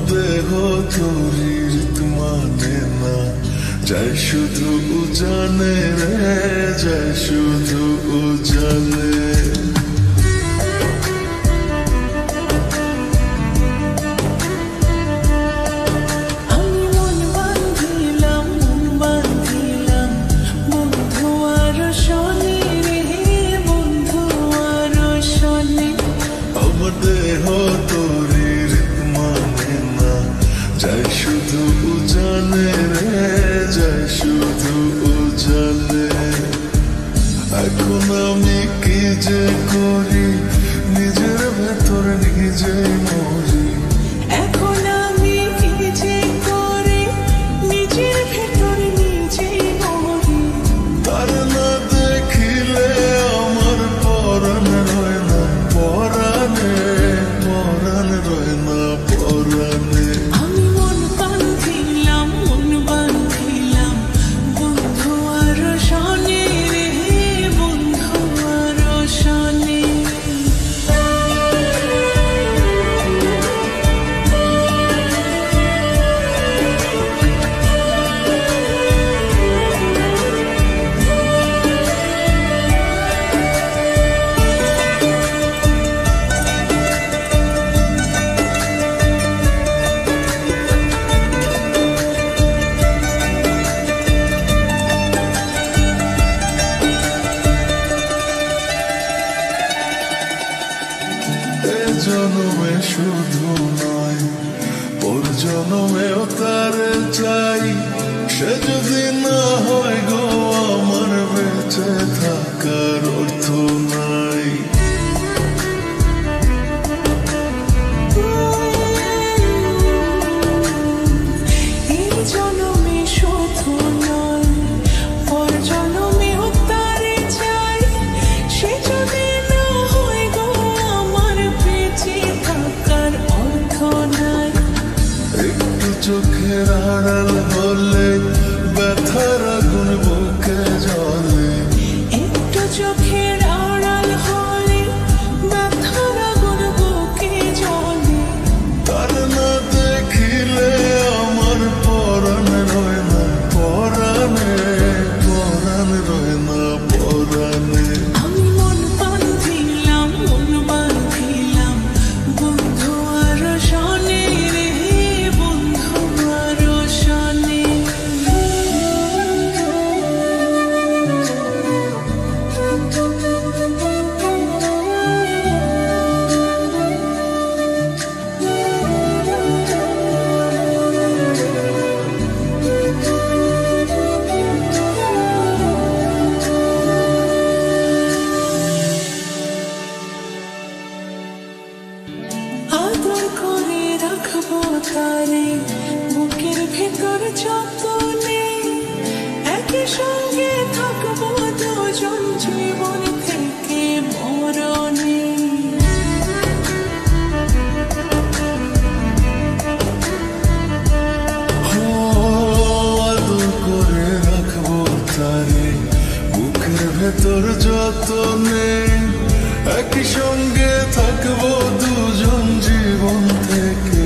দেহ তোরির মানে না, যায় শুধু জানে রে, যায় শুধু জানে। দেহ তোরির মানে না, যায় শুধু জানে রে, যায় শুধু জানে। এখন আমি কি যে করি, নিজের ভেতর নিজে মরি। এখন আমি কি যে করি, নিজের ভেতর নিজে মরি। তার না দেখিলে আমার পরাণ রয় না পরাণে, পরাণ রয় না পরাণে। আমি মন বাঁধিলাম বন্ধু আর শনি রে, বন্ধু আর শনি। জনমে শুধু নয়, ওর জনমেও তারে চাই। সে যদি না হয় গো আমার বেঁচে থাকার অর্থ নাই। এই জনমে শুধু নয়, ওর জনমেও তারে চাই। সে যদি না হয় গো আমার বেঁচে থাকার অর্থ নাই। একটু চোখের আড়াল হলে ব্যথার আগুন বুকে জ্বলে। একটু চোখের আড়াল হলে ব্যথার আগুন বুকে জ্বলে। তার না দেখিলে আমার পরাণ রয় না পরাণে, পরাণ রয় না পরাণে। আমি মন বাঁধিলাম বন্ধু আর শনি রে, বন্ধু আর শনি। আদর করে রাখবো তারে বুকের ভেতর যতনে। একই সঙ্গে থাকবো দুজন জীবন থেকে মরণে। আদর করে রাখবো তারে বুকের ভেতর যতনে। একই সঙ্গে থাকবো দুজন জীবন থেকে